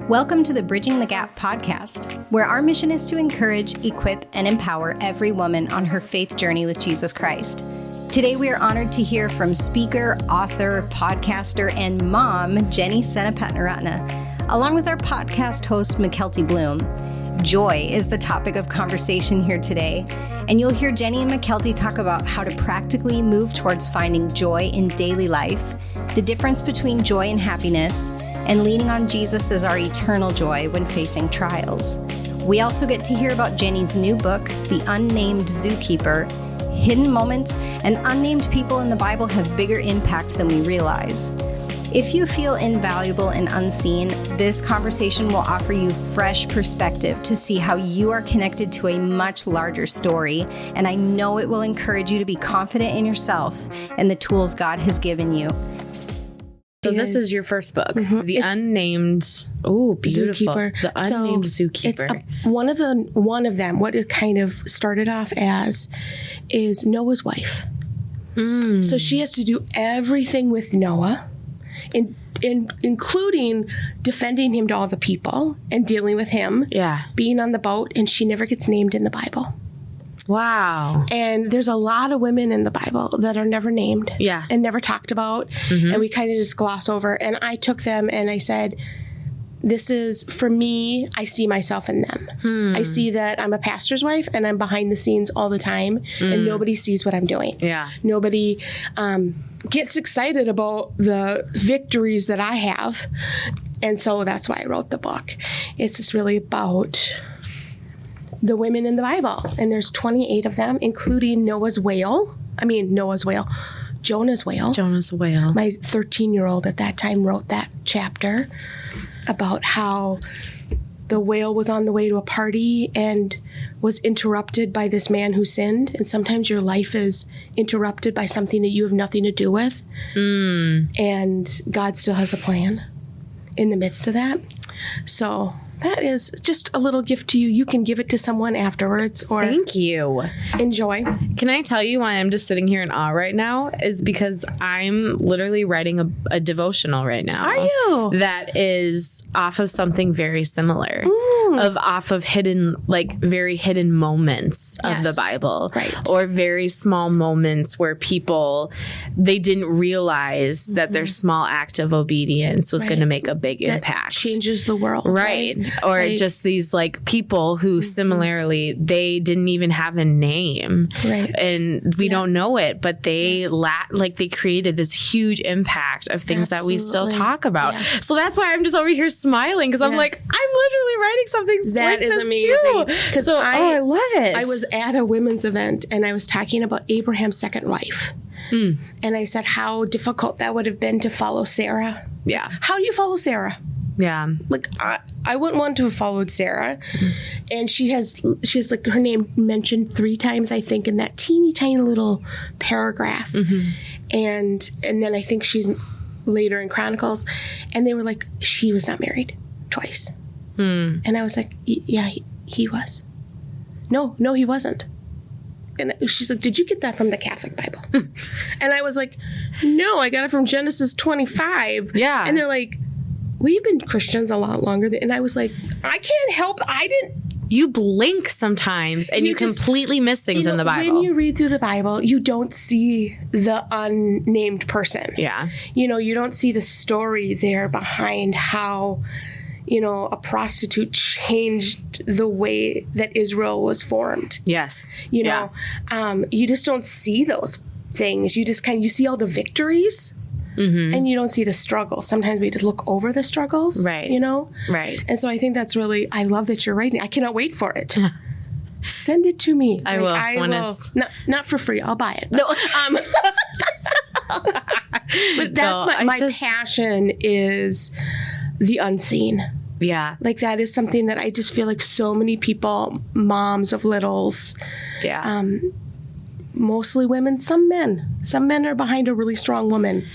Welcome to the Bridging the Gap podcast, where our mission is to encourage, equip, and empower every woman on her faith journey with Jesus Christ. Today, we are honored to hear from speaker, author, podcaster, and mom, Jennie Senapatiratne, along with our podcast host, Mykelti Blum. Joy is the topic of conversation here today, and you'll hear Jennie and Mykelti talk about how to practically move towards finding joy in daily life, the difference between joy and happiness, and leaning on Jesus as our eternal joy when facing trials. We also get to hear about Jennie's new book, The Unnamed Zookeeper. Hidden moments and unnamed people in the Bible have bigger impact than we realize. If you feel invaluable and unseen, this conversation will offer you fresh perspective to see how you are connected to a much larger story, and I know it will encourage you to be confident in yourself and the tools God has given you. So this is your first book, The Unnamed Zookeeper. The Unnamed Zookeeper. It's one of them. What it kind of started off as is Noah's wife. So she has to do everything with Noah, including defending him to all the people and dealing with him, being on the boat, and she never gets named in the Bible. Wow. And there's a lot of women in the Bible that are never named and never talked about. And we kind of just gloss over. And I took them and I said, this is, for me, I see myself in them. I see that I'm a pastor's wife and I'm behind the scenes all the time and nobody sees what I'm doing. Nobody gets excited about the victories that I have. And so that's why I wrote the book. It's just really about the women in the Bible. And there's 28 of them, including Jonah's whale. My 13-year-old at that time wrote that chapter about how the whale was on the way to a party and was interrupted by this man who sinned. And sometimes your life is interrupted by something that you have nothing to do with. And God still has a plan in the midst of that. So that is just a little gift to you. You can give it to someone afterwards or thank you. Enjoy. Can I tell you why I'm just sitting here in awe right now? Is because I'm literally writing a devotional right now. Are you? That is off of something very similar. Off of hidden, like very hidden moments of the Bible. Right. Or very small moments where people, they didn't realize that their small act of obedience was going to make a big impact. Changes the world. Right. Or just these like people who similarly, they didn't even have a name. Right. And we don't know it, but they they created this huge impact of things that we still talk about. Yeah. So that's why I'm just over here smiling because I'm like, I'm literally writing something that like is this amazing. Because I love it. I was at a women's event and I was talking about Abraham's second wife. And I said how difficult that would have been to follow Sarah. Yeah. How do you follow Sarah? Yeah. Like I wouldn't want to have followed Sarah. And she has like her name mentioned 3 times, I think, in that teeny tiny little paragraph. And then I think she's later in Chronicles. And they were like, she was not married twice. And I was like, yeah, he was. No, he wasn't. And she's like, did you get that from the Catholic Bible? And I was like, no, I got it from Genesis 25. Yeah. And they're like, we've been Christians a lot longer. And I was like, I can't help. You blink sometimes and you completely miss things in the Bible. When you read through the Bible, you don't see the unnamed person. Yeah. You don't see the story there behind how, a prostitute changed the way that Israel was formed. Yes. You just don't see those things. You just you see all the victories. And you don't see the struggles. Sometimes we just look over the struggles, right? Right. And so I think that's really, I love that you're writing. I cannot wait for it. Send it to me. I will. It's not for free. I'll buy it. No. But that's my passion is the unseen. Yeah. Like that is something that I just feel like so many people, moms of littles, mostly women, some men. Some men are behind a really strong woman,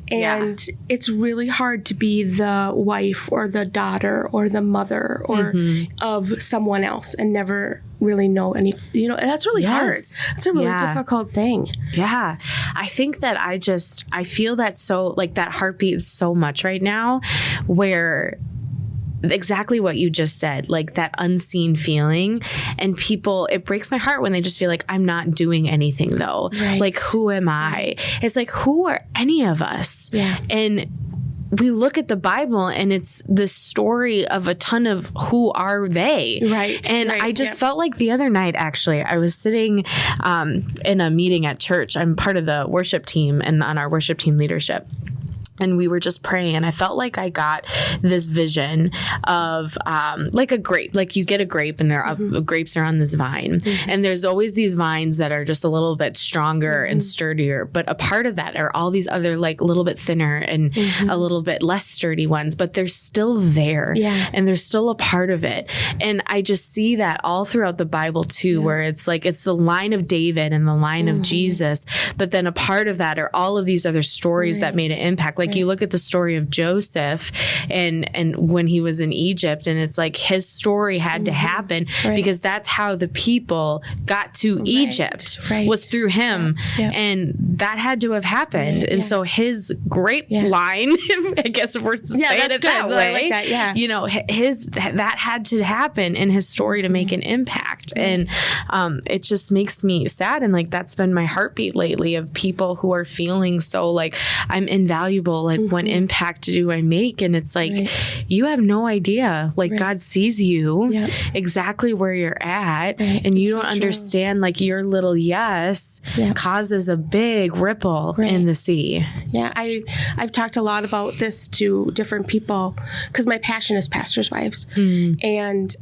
and it's really hard to be the wife or the daughter or the mother or of someone else and never really know any, that's really hard. It's a really difficult thing. Yeah. I think that I feel that so like that heartbeat so much right now where exactly what you just said, like that unseen feeling. And people, it breaks my heart when they just feel like, I'm not doing anything though. Right. Like, who am I? It's like, who are any of us? Yeah. And we look at the Bible and it's the story of a ton of who are they. Right. And I just felt like the other night, actually, I was sitting in a meeting at church. I'm part of the worship team and on our worship team leadership. And we were just praying, and I felt like I got this vision of like a grape. Like you get a grape, and grapes are on this vine, and there's always these vines that are just a little bit stronger and sturdier. But a part of that are all these other like a little bit thinner and a little bit less sturdy ones, but they're still there, and they're still a part of it. And I just see that all throughout the Bible too, where it's like it's the line of David and the line of Jesus, but then a part of that are all of these other stories that made an impact. Like you look at the story of Joseph and when he was in Egypt, and it's like his story had to happen because that's how the people got to Egypt was through him. And that had to have happened. And so his grape line, I guess if we're saying it that way, I like that, you know, that had to happen in his story to make an impact. And it just makes me sad. And like, that's been my heartbeat lately of people who are feeling so like I'm invaluable. Like what impact do I make? And it's like, you have no idea. Like God sees you exactly where you're at. And you don't understand like your little yes causes a big ripple in the sea. Yeah. I've talked a lot about this to different people because my passion is pastors' wives and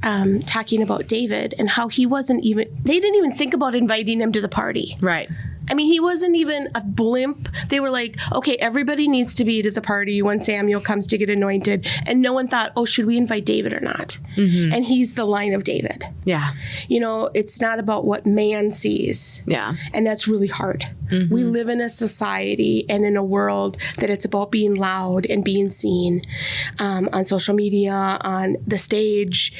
talking about David and how they didn't even think about inviting him to the party. Right. I mean, he wasn't even a blimp. They were like, okay, everybody needs to be to the party when Samuel comes to get anointed. And no one thought, oh, should we invite David or not? And he's the line of David. Yeah. You know, it's not about what man sees. Yeah. And that's really hard. We live in a society and in a world that it's about being loud and being seen on social media, on the stage.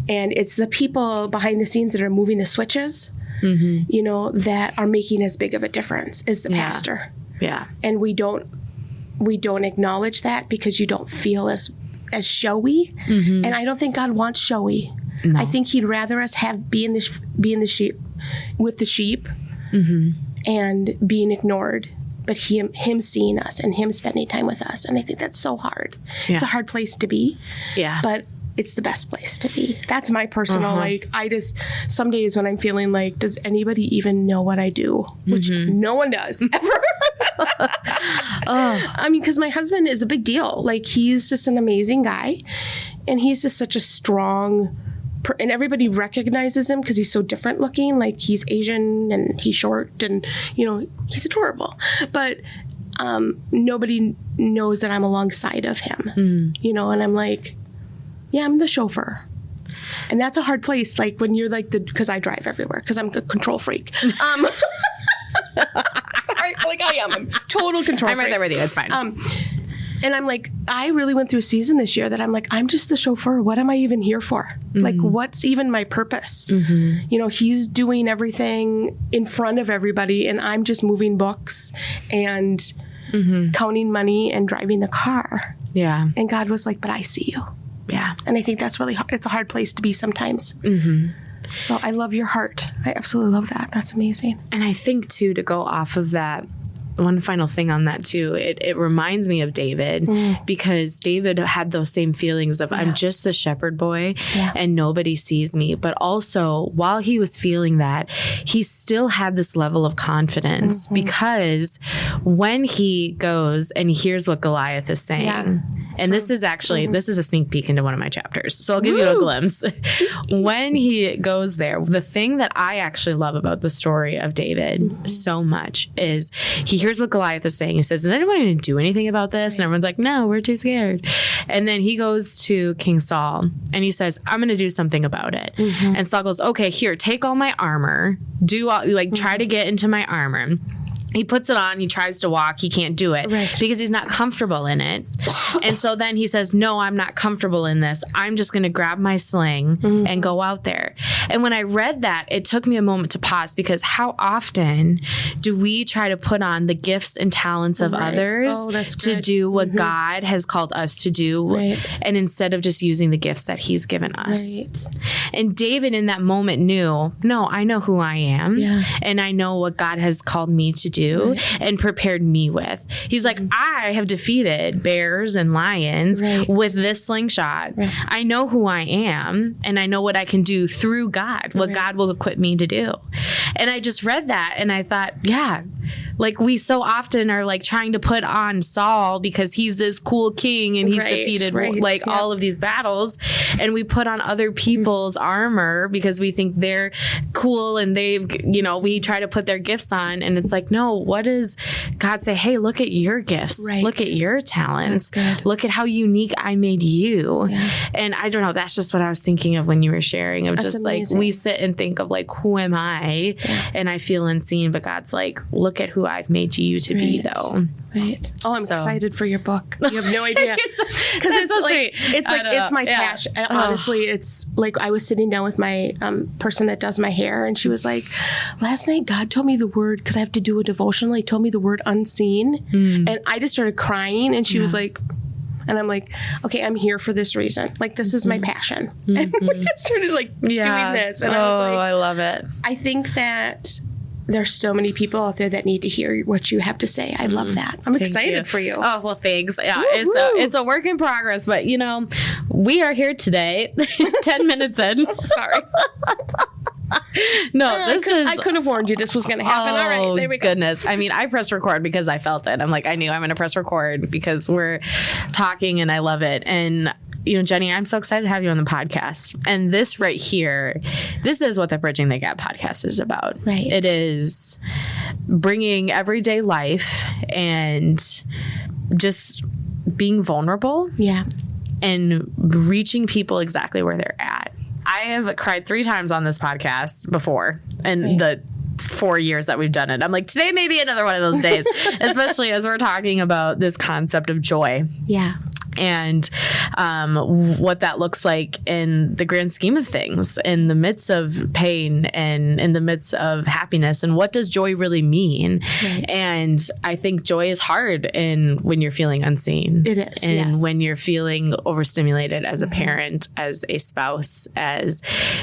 And it's the people behind the scenes that are moving the switches. You know, that are making as big of a difference as the pastor. Yeah. And we don't acknowledge that because you don't feel as showy. And I don't think God wants showy. No. I think he'd rather us be in the sheep with the sheep and being ignored, but him seeing us and him spending time with us. And I think that's so hard. It's a hard place to be. Yeah. But it's the best place to be. That's my personal, like, some days when I'm feeling like, does anybody even know what I do? Which no one does, ever. I mean, because my husband is a big deal. Like, he's just an amazing guy. And he's just such a strong, and everybody recognizes him because he's so different looking. Like, he's Asian and he's short and, you know, he's adorable. But nobody knows that I'm alongside of him, you know, and I'm like, yeah, I'm the chauffeur. And that's a hard place. Like when you're like because I drive everywhere because I'm a control freak. Sorry, like I am. I'm total control freak. I'm right there with you. It's fine. And I'm like, I really went through a season this year that I'm like, I'm just the chauffeur. What am I even here for? Like, what's even my purpose? You know, he's doing everything in front of everybody and I'm just moving books and counting money and driving the car. Yeah. And God was like, but I see you. Yeah. And I think that's really hard. It's a hard place to be sometimes. So I love your heart. I absolutely love that. That's amazing. And I think, too, to go off of that, one final thing on that, too, it reminds me of David because David had those same feelings of I'm just the shepherd boy and nobody sees me. But also, while he was feeling that, he still had this level of confidence because when he goes and he hears what Goliath is saying, and this is actually, this is a sneak peek into one of my chapters. So I'll give you a glimpse. When he goes there, the thing that I actually love about the story of David so much is he hears what Goliath is saying. He says, is anyone going to do anything about this? And everyone's like, no, we're too scared. And then he goes to King Saul and he says, I'm going to do something about it. And Saul goes, okay, here, take all my armor. Try to get into my armor. He puts it on. He tries to walk. He can't do it because he's not comfortable in it. And so then he says, no, I'm not comfortable in this. I'm just going to grab my sling and go out there. And when I read that, it took me a moment to pause, because how often do we try to put on the gifts and talents of others to do what God has called us to do, and instead of just using the gifts that he's given us. And David in that moment knew, no, I know who I am, and I know what God has called me to do and prepared me with. He's like, I have defeated bears and lions with this slingshot. I know who I am, and I know what I can do through God, what God will equip me to do. And I just read that and I thought, like we so often are like trying to put on Saul because he's this cool king and he's defeated all of these battles, and we put on other people's armor because we think they're cool and they've, we try to put their gifts on, and it's like, no, what does God say? Hey, look at your gifts. Look at your talents. Look at how unique I made you. And I don't know, that's just what I was thinking of when you were sharing, of just amazing. Like we sit and think of like, who am I? And I feel unseen, but God's like, look at who I've made you to be, though. Oh, I'm excited for your book. You have no idea. Because it's so like, it's my passion. Honestly, it's like I was sitting down with my person that does my hair, and she was like, last night God told me the word, because I have to do a devotional, he told me the word unseen. And I just started crying, and she was like, and I'm like, okay, I'm here for this reason. Like, this is my passion. And we just started like doing this. And I was like, I love it. I think that there's so many people out there that need to hear what you have to say. I love that. I'm excited for you. Oh, well, thanks. Yeah, it's a work in progress, but we are here today, 10 minutes in. Sorry. No, I could have warned you this was going to happen. All right, there we go. Goodness. I mean, I pressed record because I felt it. I'm like, I knew I'm going to press record because we're talking and I love it. And Jennie, I'm so excited to have you on the podcast. And this right here, this is what the Bridging the Gap podcast is about. Right. It is bringing everyday life and just being vulnerable. Yeah. And reaching people exactly where they're at. I have cried 3 times on this podcast before, and the 4 years that we've done it. I'm like, today may be another one of those days, especially as we're talking about this concept of joy. Yeah. And what that looks like in the grand scheme of things, in the midst of pain and in the midst of happiness, and what does joy really mean? Right. And I think joy is hard when you're feeling unseen. It is. And when you're feeling overstimulated as a parent, as a spouse, as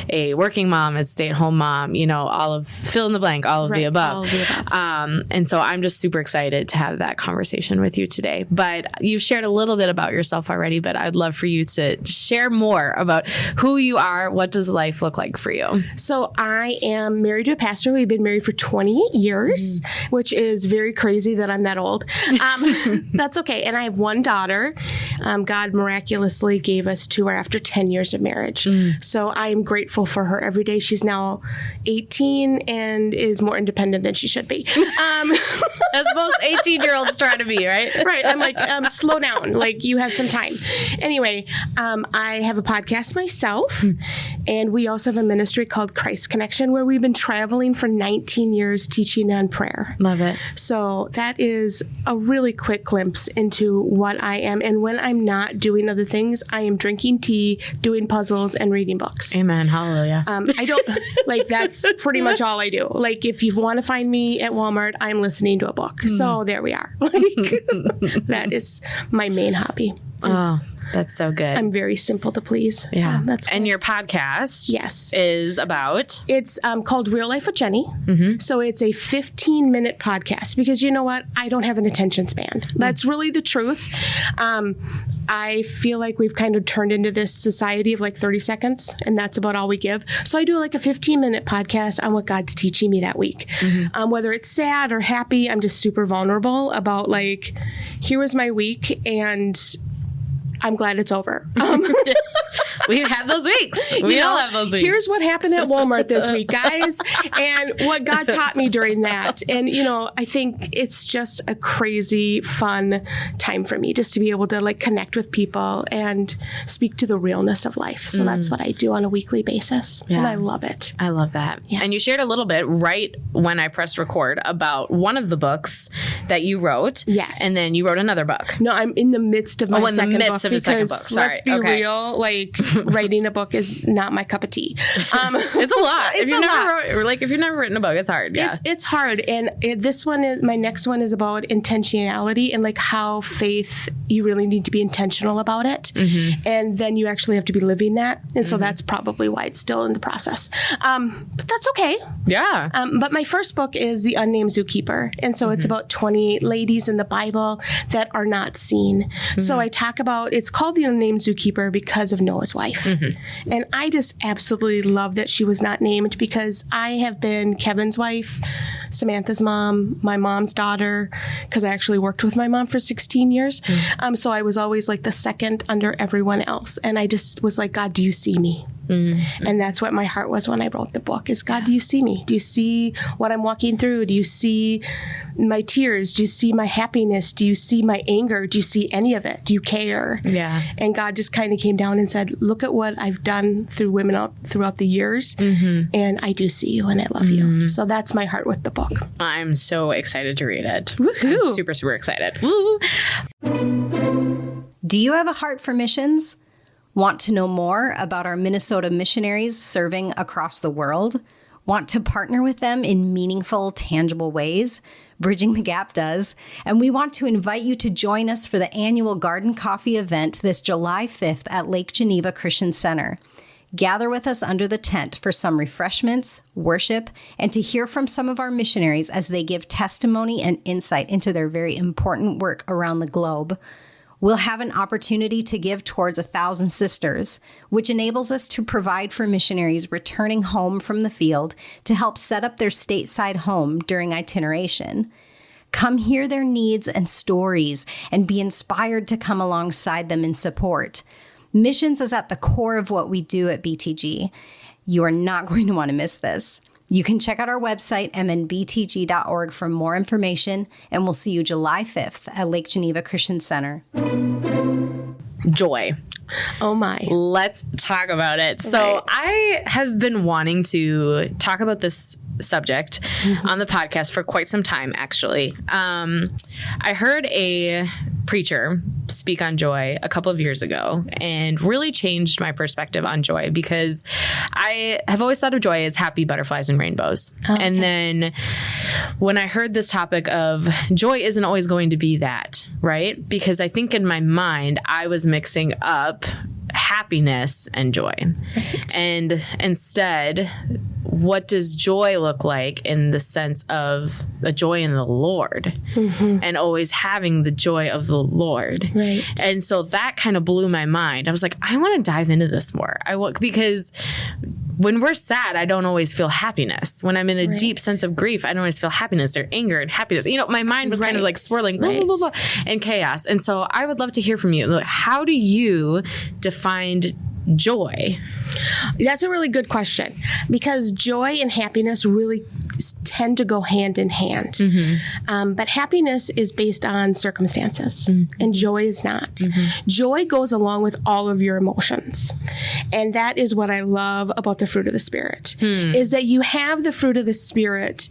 a working mom, as a stay-at-home mom, all of fill in the blank, all of the above. All of the above. And so I'm just super excited to have that conversation with you today. But you've shared a little bit about yourself already, but I'd love for you to share more about who you are. What does life look like for you? So I am married to a pastor. We've been married for 20 years, which is very crazy that I'm that old. That's okay. And I have one daughter. God miraculously gave us to her after 10 years of marriage. So I am grateful for her every day. She's now 18 and is more independent than she should be. As most 18-year-olds try to be, right? Right. I'm like, slow down. Like, you have some time. Anyway, I have a podcast myself, and we also have a ministry called Christ Connection, where we've been traveling for 19 years teaching on prayer. Love it. So that is a really quick glimpse into what I am. And when I'm not doing other things, I am drinking tea, doing puzzles, and reading books. Amen. Hallelujah. I don't, that's pretty much all I do. Like, if you want to find me at Walmart, I'm listening to a book. So there we are. That is my main hobby. Oh, that's so good. I'm very simple to please. Yeah. So that's cool. And your podcast is about? It's called Real Life with Jennie. So it's a 15-minute podcast, because you know what? I don't have an attention span. That's really the truth. I feel like we've kind of turned into this society of like 30 seconds, and that's about all we give. So I do like a 15-minute podcast on what God's teaching me that week. Whether it's sad or happy, I'm just super vulnerable about like, here was my week, and I'm glad it's over. We've had those weeks. We all have those weeks. Here's what happened at Walmart this week, guys, and what God taught me during that. And, I think it's just a crazy, fun time for me just to be able to like connect with people and speak to the realness of life. So that's what I do on a weekly basis. Yeah. And I love it. I love that. Yeah. And you shared a little bit right when I pressed record about one of the books that you wrote. Yes. And then you wrote another book. No, I'm in the midst of my second book because let's be real, like writing a book is not my cup of tea. It's a lot. If you've never written a book, it's hard. Yeah. It's hard. And my next one is about intentionality and like how faith, you really need to be intentional about it. Mm-hmm. And then you actually have to be living that. And so that's probably why it's still in the process. But that's okay. Yeah. But my first book is The Unnamed Zookeeper. And so it's about 20 ladies in the Bible that are not seen. So I talk about, it's called The Unnamed Zookeeper because of Noah's wife. And I just absolutely love that she was not named because I have been Kevin's wife, Samantha's mom, my mom's daughter, because I actually worked with my mom for 16 years. So I was always like the second under everyone else. And I just was like, God, do you see me? And that's what my heart was when I wrote the book is, God, do you see me? Do you see what I'm walking through? Do you see my tears? Do you see my happiness? Do you see my anger? Do you see any of it? Do you care? Yeah. And God just kind of came down and said, look at what I've done through women throughout the years. And I do see you and I love you. So that's my heart with the book. I'm so excited to read it. Woohoo. I'm super, super excited. Woo. Do you have a heart for missions? Want to know more about our Minnesota missionaries serving across the world? Want to partner with them in meaningful, tangible ways? Bridging the Gap does. And we want to invite you to join us for the annual Garden Coffee event this July 5th at Lake Geneva Christian Center. Gather with us under the tent for some refreshments, worship, and to hear from some of our missionaries as they give testimony and insight into their very important work around the globe. We'll have an opportunity to give towards 1,000 Sisters, which enables us to provide for missionaries returning home from the field to help set up their stateside home during itineration. Come hear their needs and stories and be inspired to come alongside them in support. Missions is at the core of what we do at BTG. You are not going to want to miss this. You can check out our website, mnbtg.org, for more information, and we'll see you July 5th at Lake Geneva Christian Center. Joy. Oh my. Let's talk about it. So I have been wanting to talk about this subject on the podcast for quite some time, actually. I heard a preacher speak on joy a couple of years ago and really changed my perspective on joy because I have always thought of joy as happy butterflies and rainbows. Okay. And then when I heard this topic of joy isn't always going to be that, right? Because I think in my mind, I was mixing up happiness and joy. Right. And instead, what does joy look like in the sense of a joy in the Lord and always having the joy of the Lord? Right. And so that kind of blew my mind. I was like, I want to dive into this more. Because when we're sad, I don't always feel happiness. When I'm in a deep sense of grief, I don't always feel happiness or anger and happiness. You know, my mind was kind of like swirling blah, blah, blah, blah, and chaos. And so I would love to hear from you. Like, how do you define joy? That's a really good question because joy and happiness really tend to go hand in hand. But happiness is based on circumstances and joy is not. Joy goes along with all of your emotions. And that is what I love about the fruit of the Spirit is that you have the fruit of the Spirit,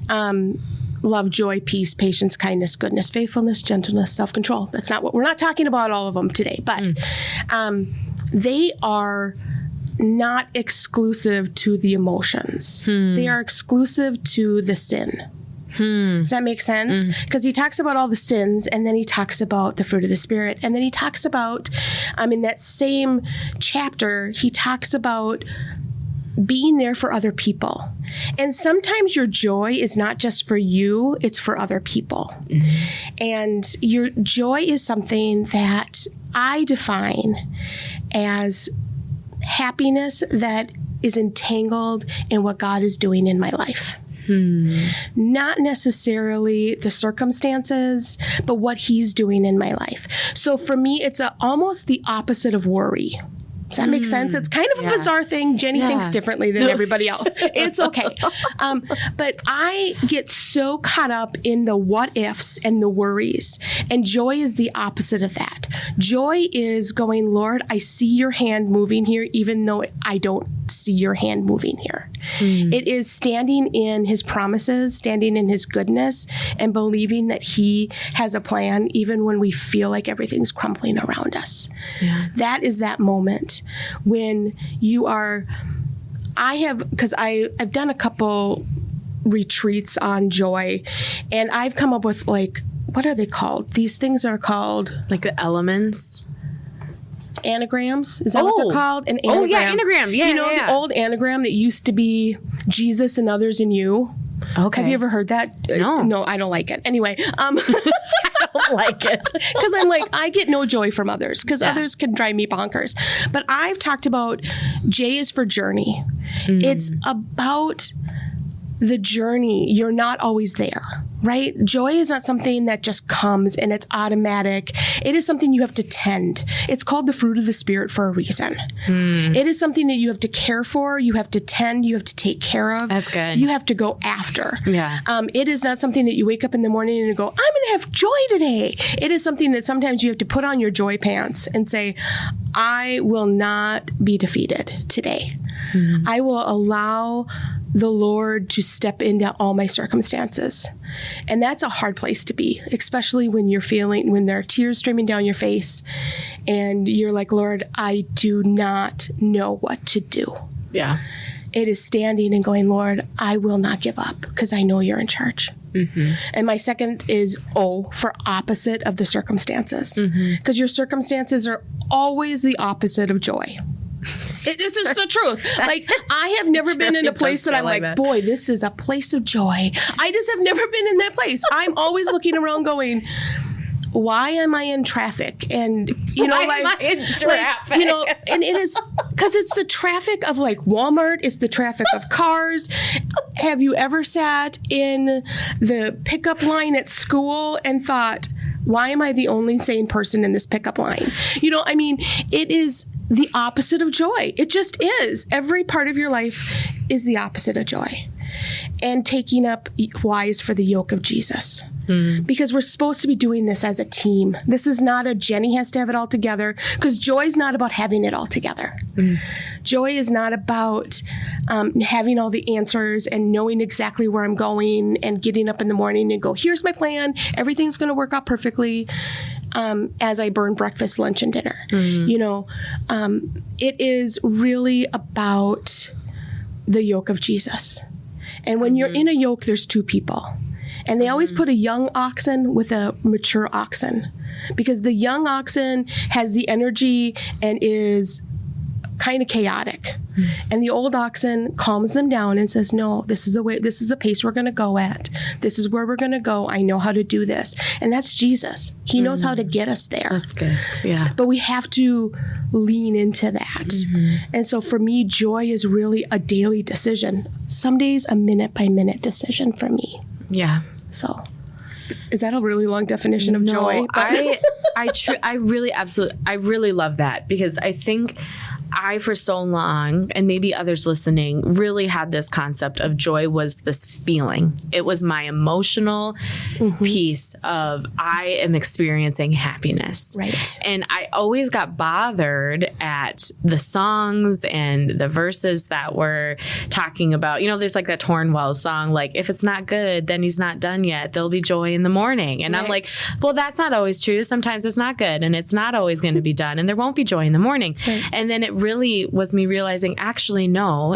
love, joy, peace, patience, kindness, goodness, faithfulness, gentleness, self-control. That's not what we're not talking about all of them today, but they are not exclusive to the emotions. They are exclusive to the sin. Does that make sense? Because he talks about all the sins and then he talks about the fruit of the Spirit. And then he talks about, in that same chapter, he talks about being there for other people. And sometimes your joy is not just for you, it's for other people. And your joy is something that I define as happiness that is entangled in what God is doing in my life. Not necessarily the circumstances, but what he's doing in my life. So for me, it's almost the opposite of worry. Does that make sense? It's kind of a bizarre thing. Jennie thinks differently than everybody else. It's okay. But I get so caught up in the what ifs and the worries. And joy is the opposite of that. Joy is going, Lord, I see your hand moving here, even though I don't see your hand moving here. It is standing in his promises, standing in his goodness, and believing that he has a plan, even when we feel like everything's crumbling around us. Yeah. That is that moment when you are, because I've done a couple retreats on joy, and I've come up with what are they called? These things are called like the elements. Anagrams? Is that what they're called? An anagram. Oh, yeah, anagram. Yeah, the old anagram that used to be Jesus and others in you? Okay. Have you ever heard that? No. No, I don't like it. Anyway. I don't like it. Because I'm I get no joy from others, because others can drive me bonkers. But I've talked about J is for journey. It's about the journey. You're not always there, right? Joy is not something that just comes and it's automatic. It is something you have to tend. It's called the fruit of the Spirit for a reason. It is something that you have to care for, you have to tend, you have to take care of. That's good. You have to go after. Yeah. It is not something that you wake up in the morning and go, I'm going to have joy today. It is something that sometimes you have to put on your joy pants and say, I will not be defeated today. I will allow the Lord to step into all my circumstances. And that's a hard place to be, especially when when there are tears streaming down your face and you're like, Lord, I do not know what to do. Yeah. It is standing and going, Lord, I will not give up because I know you're in charge. And my second is O for opposite of the circumstances, because your circumstances are always the opposite of joy. This is the truth. I have never been in a place that I'm like, boy, this is a place of joy. I just have never been in that place. I'm always looking around going, why am I in traffic? And, why am I in traffic? And it is because it's the traffic of Walmart. It's the traffic of cars. Have you ever sat in the pickup line at school and thought, why am I the only sane person in this pickup line? It is the opposite of joy. It just is. Every part of your life is the opposite of joy. And taking up Y is for the yoke of Jesus. Because we're supposed to be doing this as a team. This is not a Jennie has to have it all together, because joy is not about having it all together. Joy is not about having all the answers and knowing exactly where I'm going and getting up in the morning and go, here's my plan. Everything's going to work out perfectly. As I burn breakfast, lunch, and dinner. It is really about the yoke of Jesus. And when you're in a yoke, there's two people. And they always put a young oxen with a mature oxen, because the young oxen has the energy and is kind of chaotic. And the old oxen calms them down and says, no, this is the pace we're going to go at. This is where we're going to go. I know how to do this. And that's Jesus. He knows how to get us there. That's good. Yeah. But we have to lean into that. And so for me, joy is really a daily decision. Some days a minute by minute decision for me. Yeah. So is that a really long definition of joy? I really love that, because I think I, for so long, and maybe others listening, really had this concept of joy was this feeling. It was my emotional piece of I am experiencing happiness. Right. And I always got bothered at the songs and the verses that were talking about, there's that Tornwell song, if it's not good, then he's not done yet. There'll be joy in the morning. And I'm like, well, that's not always true. Sometimes it's not good and it's not always going to be done and there won't be joy in the morning. Right. And then it really was me realizing, actually, no,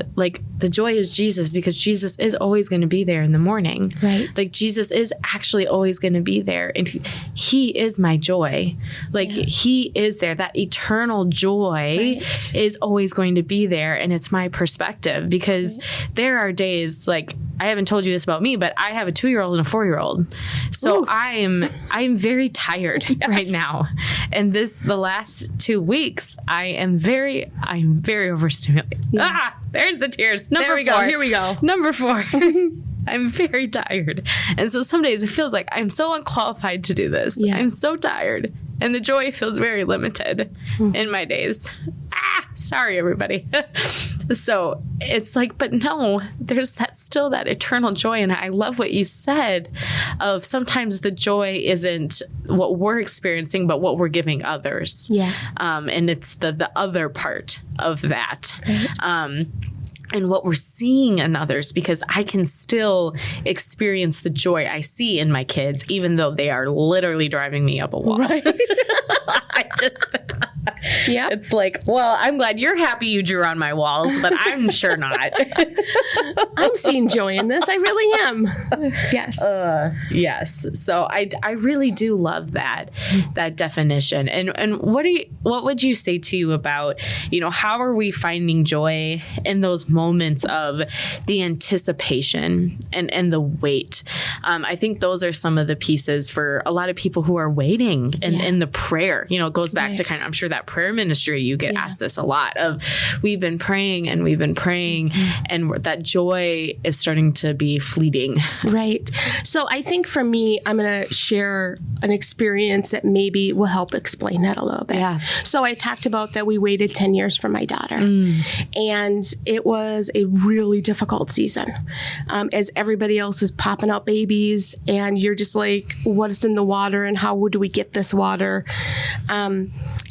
the joy is Jesus, because Jesus is always going to be there in the morning. Right. Jesus is actually always going to be there. And he is my joy. He is there. That eternal joy is always going to be there. And it's my perspective, because there are days, I haven't told you this about me, but I have a 2-year-old and a 4-year-old. So I'm very tired right now. And the last 2 weeks, I'm very overstimulated. Yeah. There's the tears. Here we go. Number 4. I'm very tired. And so some days it feels like I'm so unqualified to do this. Yeah. I'm so tired. And the joy feels very limited in my days. Sorry, everybody. So it's like, but no, there's still that eternal joy. And I love what you said of sometimes the joy isn't what we're experiencing, but what we're giving others. Yeah. And it's the other part of that. Right. And what we're seeing in others, because I can still experience the joy I see in my kids, even though they are literally driving me up a wall. Right. Yeah, it's like, well, I'm glad you're happy you drew on my walls, but I'm sure not. I'm seeing joy in this. I really am. Yes. Yes. So I really do love that definition. And what would you say to you about, how are we finding joy in those moments of the anticipation and the wait? I think those are some of the pieces for a lot of people who are waiting in the prayer. It goes back to kind of, I'm sure that prayer ministry, you get asked this a lot of, we've been praying and that joy is starting to be fleeting. Right. So I think for me, I'm going to share an experience that maybe will help explain that a little bit. Yeah. So I talked about that we waited 10 years for my daughter, and it was a really difficult season. As everybody else is popping out babies and you're just like, what is in the water and how do we get this water?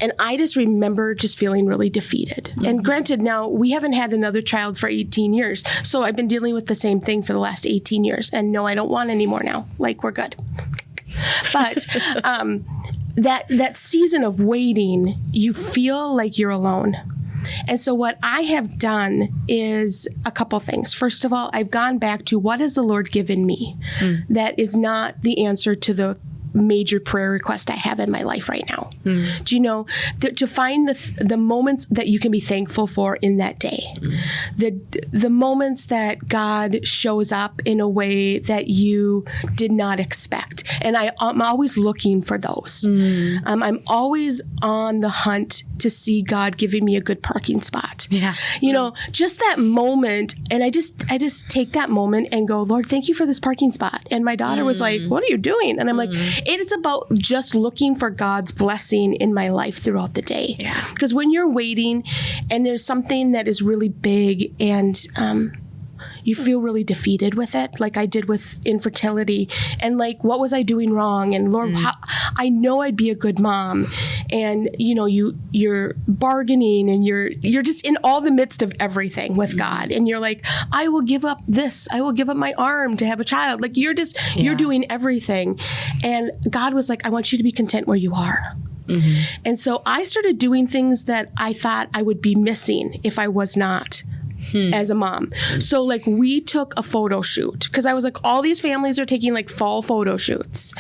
And I just remember just feeling really defeated. Mm-hmm. And granted, now we haven't had another child for 18 years. So I've been dealing with the same thing for the last 18 years. And no, I don't want any more now. Like, we're good. But that season of waiting, you feel like you're alone. And so what I have done is a couple things. First of all, I've gone back to what has the Lord given me that is not the answer to the major prayer request I have in my life right now. Do you know, to find the moments that you can be thankful for in that day, the moments that God shows up in a way that you did not expect. And I'm always looking for those. I'm always on the hunt to see God giving me a good parking spot. Yeah. Just that moment. And I just take that moment and go, Lord, thank you for this parking spot. And my daughter was like, what are you doing? And I'm like, it is about just looking for God's blessing in my life throughout the day. Yeah. Because when you're waiting and there's something that is really big and you feel really defeated with it, like I did with infertility, and like, what was I doing wrong? And Lord, I know I'd be a good mom, and you're bargaining, and you're just in all the midst of everything with God, and you're like, I will give up this, I will give up my arm to have a child. Like, you're doing everything, and God was like, I want you to be content where you are. And so I started doing things that I thought I would be missing if I was not. As a mom. So like, we took a photo shoot because I was like, all these families are taking like fall photo shoots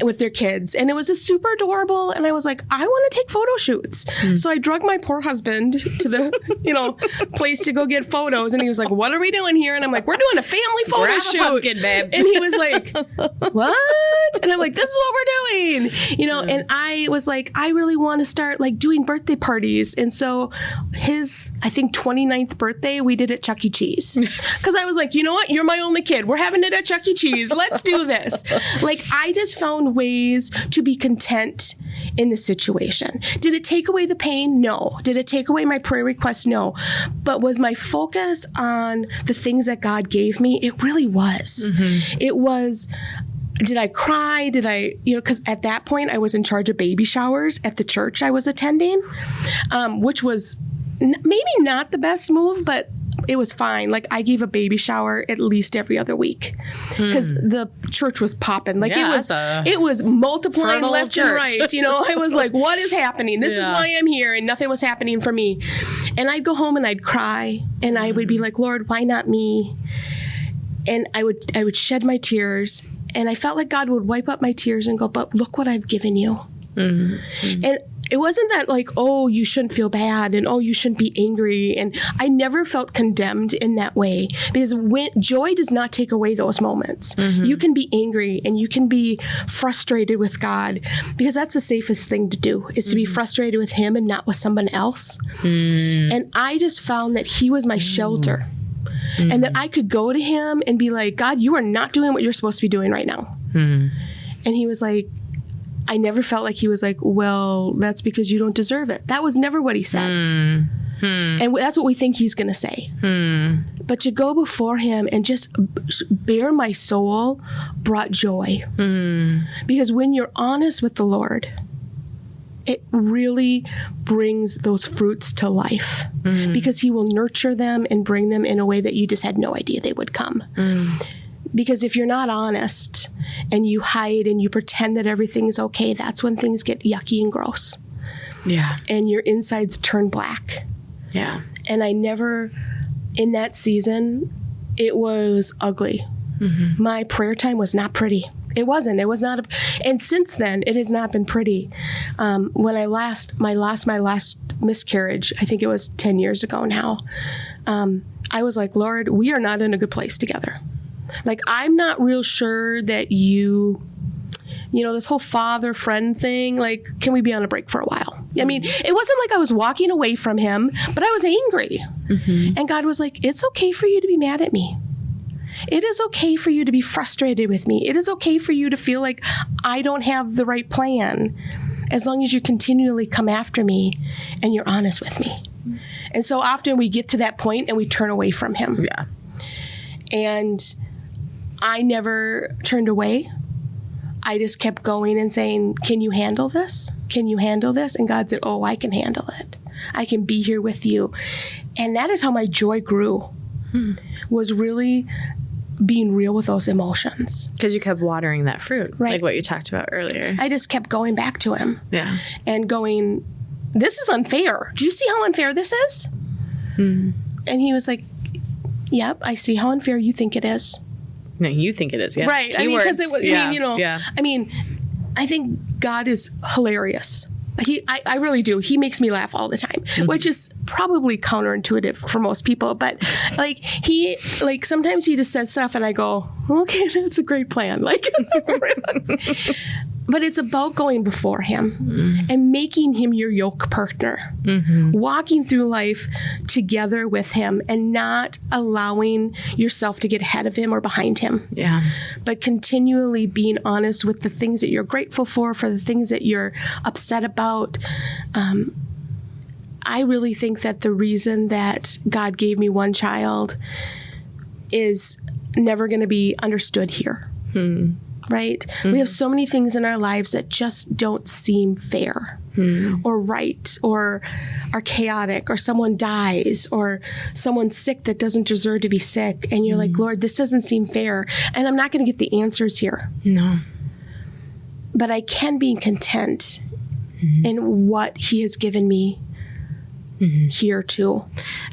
with their kids, and it was just super adorable. And I was like, I want to take photo shoots. So I drug my poor husband to the place to go get photos, and he was like, what are we doing here? And I'm like, we're doing a family photo shoot. Pumpkin, babe. And he was like, what? And I'm like, this is what we're doing. And I was like, I really want to start like doing birthday parties. And so his, I think 29th birthday, we did at Chuck E. Cheese. Because I was like, you know what? You're my only kid. We're having it at Chuck E. Cheese. Let's do this. Like, I just found ways to be content in the situation. Did it take away the pain? No. Did it take away my prayer request? No. But was my focus on the things that God gave me? It really was. It was, did I cry? Did I, because at that point I was in charge of baby showers at the church I was attending, which was maybe not the best move, but it was fine. Like, I gave a baby shower at least every other week because the church was popping. Like, it was multiplying left and right. I was like, what is happening? This is why I'm here. And nothing was happening for me. And I'd go home and I'd cry, and I would be like, Lord, why not me? And I would shed my tears, and I felt like God would wipe up my tears and go, but look what I've given you. And it wasn't that like, oh, you shouldn't feel bad, and oh, you shouldn't be angry. And I never felt condemned in that way, because joy does not take away those moments. You can be angry and you can be frustrated with God, because that's the safest thing to do, is to be frustrated with Him and not with someone else. And I just found that He was my shelter. And that I could go to Him and be like, God, you are not doing what you're supposed to be doing right now. And He was like, I never felt like He was like, well, that's because you don't deserve it. That was never what He said. And that's what we think he's going to say. But to go before him and just bare my soul brought joy. Because when you're honest with the Lord, it really brings those fruits to life, because he will nurture them and bring them in a way that you just had no idea they would come. Because if you're not honest and you hide and you pretend that everything's okay, that's when things get yucky and gross. Yeah. And your insides turn black. Yeah. And I never, in that season, it was ugly. My prayer time was not pretty. It wasn't. It was not. And since then, it has not been pretty. When I my last miscarriage, I think it was 10 years ago now, I was like, Lord, we are not in a good place together. Like, I'm not real sure that this whole father-friend thing, like, can we be on a break for a while? I mean, it wasn't like I was walking away from him, but I was angry. And God was like, it's okay for you to be mad at me. It is okay for you to be frustrated with me. It is okay for you to feel like I don't have the right plan, as long as you continually come after me and you're honest with me. And so often we get to that point and we turn away from him. Yeah. And I never turned away. I just kept going and saying, can you handle this? Can you handle this? And God said, oh, I can handle it. I can be here with you. And that is how my joy grew, was really being real with those emotions. Because you kept watering that fruit, right? Like what you talked about earlier. I just kept going back to him. Yeah. And going, this is unfair. Do you see how unfair this is? And he was like, yep, I see how unfair you think it is. No, you think it is, yeah. Right. I mean, because it was, I mean, I think God is hilarious. I really do. He makes me laugh all the time, which is probably counterintuitive for most people. But sometimes he just says stuff and I go, okay, that's a great plan. But it's about going before him and making him your yoke partner, walking through life together with him and not allowing yourself to get ahead of him or behind him. Yeah. But continually being honest with the things that you're grateful for the things that you're upset about. I really think that the reason that God gave me one child is never going to be understood here. Right? We have so many things in our lives that just don't seem fair or right or are chaotic, or someone dies or someone's sick that doesn't deserve to be sick. And you're like, Lord, this doesn't seem fair. And I'm not going to get the answers here. No. But I can be content in what he has given me here too.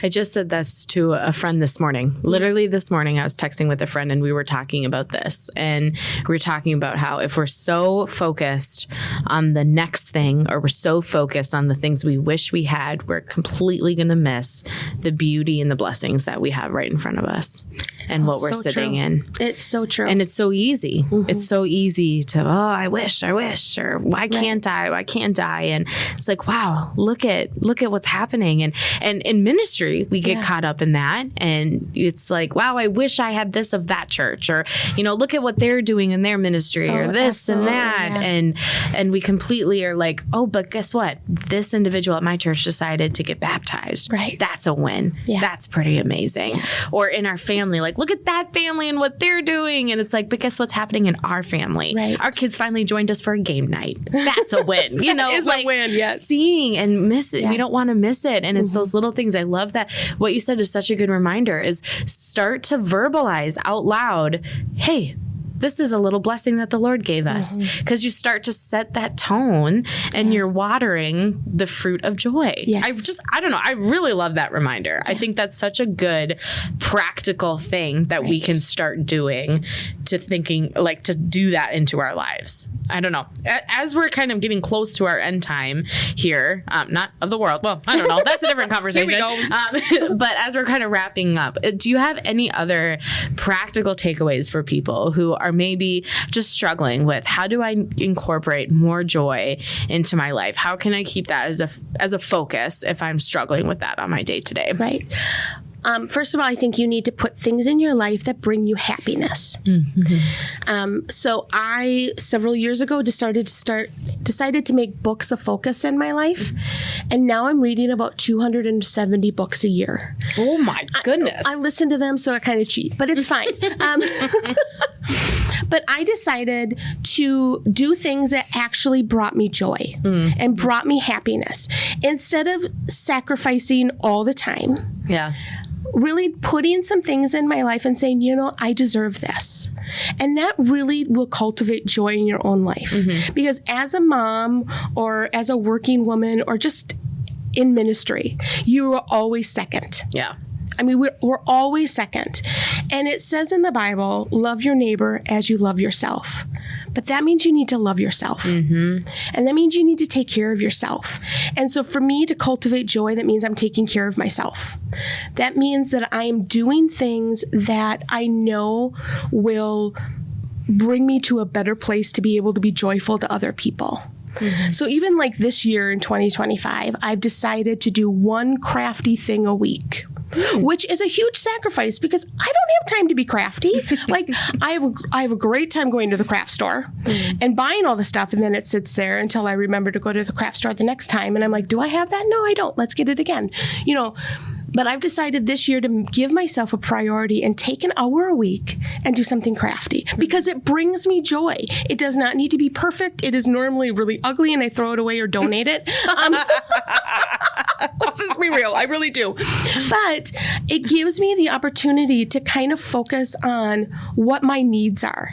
I just said this to a friend this morning. Literally this morning, I was texting with a friend and we were talking about this. And we were talking about how if we're so focused on the next thing, or we're so focused on the things we wish we had, we're completely going to miss the beauty and the blessings that we have right in front of us and what we're sitting in. It's so true. And it's so easy. It's so easy to, I wish, or why can't I? Why can't I? And it's like, wow, look at what's happening. And in ministry, we get caught up in that. And it's like, wow, I wish I had this of that church, or, look at what they're doing in their ministry, or this and that. Yeah. And we completely are like, oh, but guess what? This individual at my church decided to get baptized. Right. That's a win. Yeah. That's pretty amazing. Yeah. Or in our family, like, look at that family and what they're doing. And it's like, but guess what's happening in our family? Right. Our kids finally joined us for a game night. That's a win. It's like a win, yes. Seeing and miss it. Yeah. We don't want to miss it. And it's those little things. I love that. What you said is such a good reminder, is start to verbalize out loud, hey, this is a little blessing that the Lord gave us. Because you start to set that tone and you're watering the fruit of joy. Yes. I don't know. I really love that reminder. I think that's such a good practical thing that we can start doing, to thinking, like, to do that into our lives. I don't know. As we're kind of getting close to our end time here, not of the world. Well, I don't know. That's a different conversation. Here we go. But as we're kind of wrapping up, do you have any other practical takeaways for people who are maybe just struggling with, how do I incorporate more joy into my life? How can I keep that as a focus if I'm struggling with that on my day to day? Right. First of all, I think you need to put things in your life that bring you happiness. So I, several years ago, decided to make books a focus in my life. And now I'm reading about 270 books a year. Oh my goodness. I listen to them, so I kind of cheat, but it's fine. But I decided to do things that actually brought me joy and brought me happiness. Instead of sacrificing all the time. Yeah. Really putting some things in my life and saying, I deserve this. And that really will cultivate joy in your own life. Because as a mom or as a working woman or just in ministry, you are always second. Yeah. I mean, we're always second. And it says in the Bible, love your neighbor as you love yourself. But that means you need to love yourself. And that means you need to take care of yourself. And so for me to cultivate joy, that means I'm taking care of myself. That means that I am doing things that I know will bring me to a better place to be able to be joyful to other people. So even like this year in 2025, I've decided to do one crafty thing a week. Which is a huge sacrifice because I don't have time to be crafty. Like I have a great time going to the craft store and buying all the stuff, and then it sits there until I remember to go to the craft store the next time. And I'm like, do I have that? No, I don't. Let's get it again. But I've decided this year to give myself a priority and take an hour a week and do something crafty because it brings me joy. It does not need to be perfect. It is normally really ugly and I throw it away or donate it. Let's just be real. I really do. But it gives me the opportunity to kind of focus on what my needs are.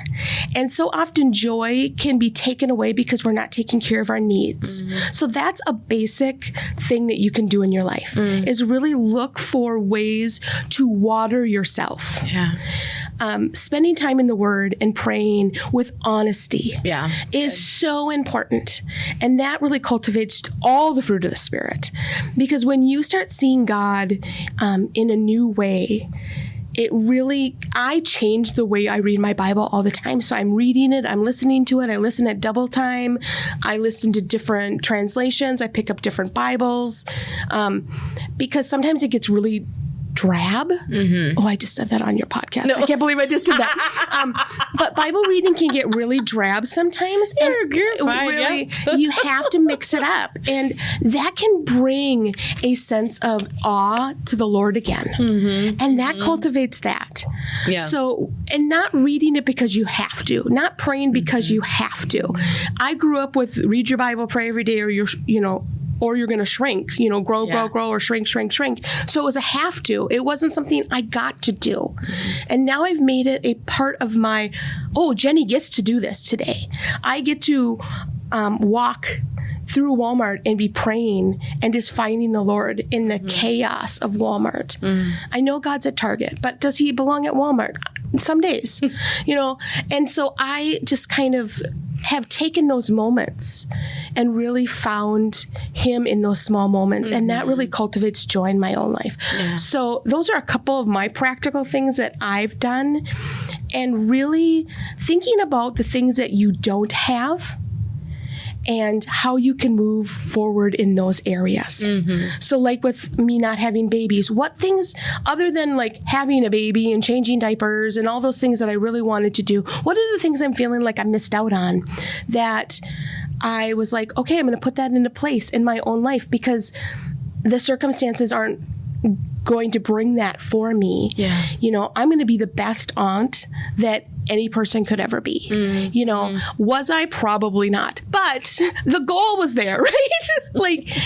And so often joy can be taken away because we're not taking care of our needs. So that's a basic thing that you can do in your life is really look for ways to water yourself. Yeah. Spending time in the Word and praying with honesty is so important. And that really cultivates all the fruit of the Spirit. Because when you start seeing God in a new way, I change the way I read my Bible all the time. So I'm reading it, I'm listening to it, I listen at double time, I listen to different translations, I pick up different Bibles, because sometimes it gets really drab. Oh, I just said that on your podcast. No. I can't believe I just did that. But Bible reading can get really drab sometimes. You're fine, really, you have to mix it up. And that can bring a sense of awe to the Lord again. And that cultivates that. Yeah. So, and not reading it because you have to, not praying because you have to. I grew up with read your Bible, pray every day, or you're going to shrink, grow, or shrink. So it was a have to. It wasn't something I got to do. And now I've made it a part of my, Jennie gets to do this today. I get to walk through Walmart and be praying and just finding the Lord in the chaos of Walmart. I know God's at Target, but does he belong at Walmart? Some days, And so I just kind of have taken those moments and really found him in those small moments. And that really cultivates joy in my own life. Yeah. So those are a couple of my practical things that I've done, and really thinking about the things that you don't have and how you can move forward in those areas. So like with me not having babies, what things other than like having a baby and changing diapers and all those things that I really wanted to do, what are the things I'm feeling like I missed out on that I was like, okay, I'm going to put that into place in my own life because the circumstances aren't going to bring that for me. Yeah. I'm going to be the best aunt that any person could ever be. Was I? Probably not. But the goal was there, right? Like,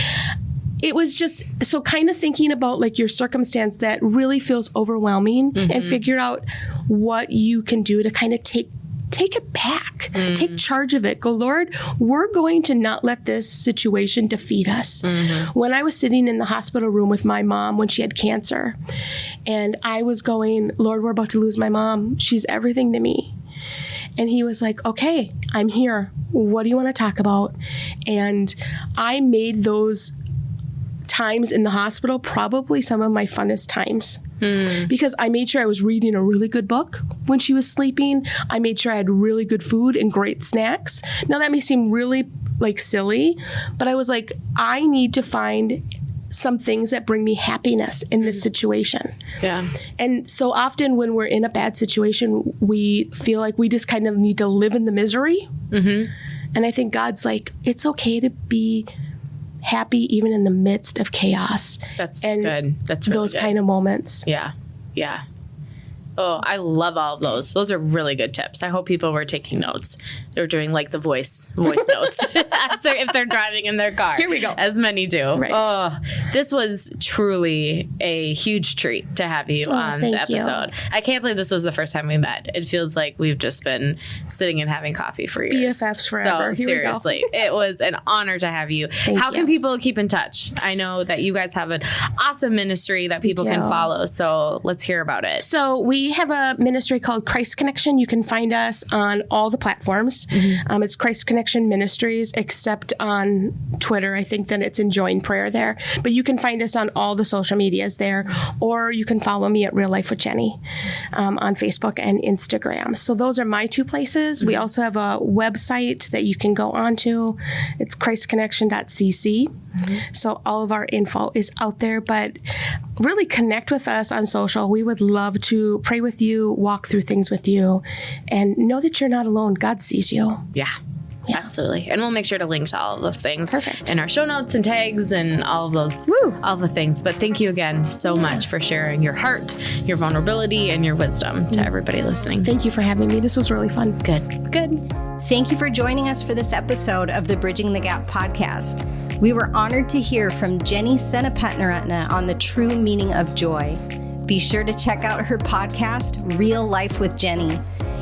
it was just, so kind of thinking about like your circumstance that really feels overwhelming and figure out what you can do to kind of take it back, take charge of it. Go, Lord, we're going to not let this situation defeat us. When I was sitting in the hospital room with my mom when she had cancer, and I was going, Lord, we're about to lose my mom. She's everything to me. And he was like, okay, I'm here. What do you want to talk about? And I made those times in the hospital probably some of my funnest times. Because I made sure I was reading a really good book when she was sleeping. I made sure I had really good food and great snacks. Now that may seem really like silly, but I was like, I need to find some things that bring me happiness in this situation. Yeah. And so often when we're in a bad situation, we feel like we just kind of need to live in the misery. Mm-hmm. And I think God's like, it's okay to be happy even in the midst of chaos. That's good. That's really those good. kind of moments. Yeah. Yeah. Oh, I love all of those. Those are really good tips. I hope people were taking notes. They're doing like the voice notes if they're driving in their car. Here we go. As many do. Right. Oh, this was truly a huge treat to have you on the episode. I can't believe this was the first time we met. It feels like we've just been sitting and having coffee for years. BFFs forever. So seriously, it was an honor to have you. How can people keep in touch? I know that you guys have an awesome ministry that people can follow. So let's hear about it. So we have a ministry called Christ Connection. You can find us on all the platforms. Mm-hmm. It's Christ Connection Ministries, except on Twitter. I think that it's Enjoying Prayer there. But you can find us on all the social medias there, or you can follow me at Real Life with Jennie on Facebook and Instagram. So those are my two places. Mm-hmm. We also have a website that you can go onto. It's christconnection.cc. Mm-hmm. So all of our info is out there, but really connect with us on social. We would love to pray with you, walk through things with you, and know that you're not alone. God sees you. Yeah. Absolutely. And we'll make sure to link to all of those things Perfect. in our show notes and tags and all of those, all the things. But thank you again so much for sharing your heart, your vulnerability, and your wisdom to everybody listening. Thank you for having me. This was really fun. Good. Thank you for joining us for this episode of the Bridging the Gap podcast. We were honored to hear from Jennie Senapatiratne on the true meaning of joy. Be sure to check out her podcast, Real Life with Jennie.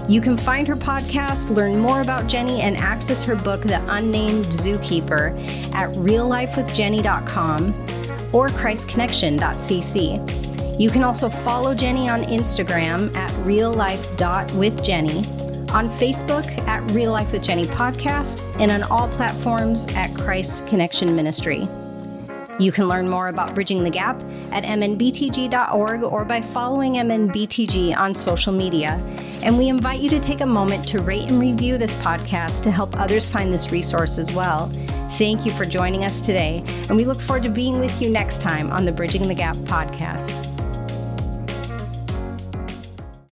You can find her podcast, learn more about Jennie, and access her book, The Unnamed Zookeeper, at reallifewithjennie.com or christconnection.cc. You can also follow Jennie on Instagram at reallife.withjennie, on Facebook at Real Life with Jennie Podcast, and on all platforms at Christ Connection Ministry. You can learn more about Bridging the Gap at mnbtg.org or by following MNBTG on social media. And we invite you to take a moment to rate and review this podcast to help others find this resource as well. Thank you for joining us today, and we look forward to being with you next time on the Bridging the Gap podcast.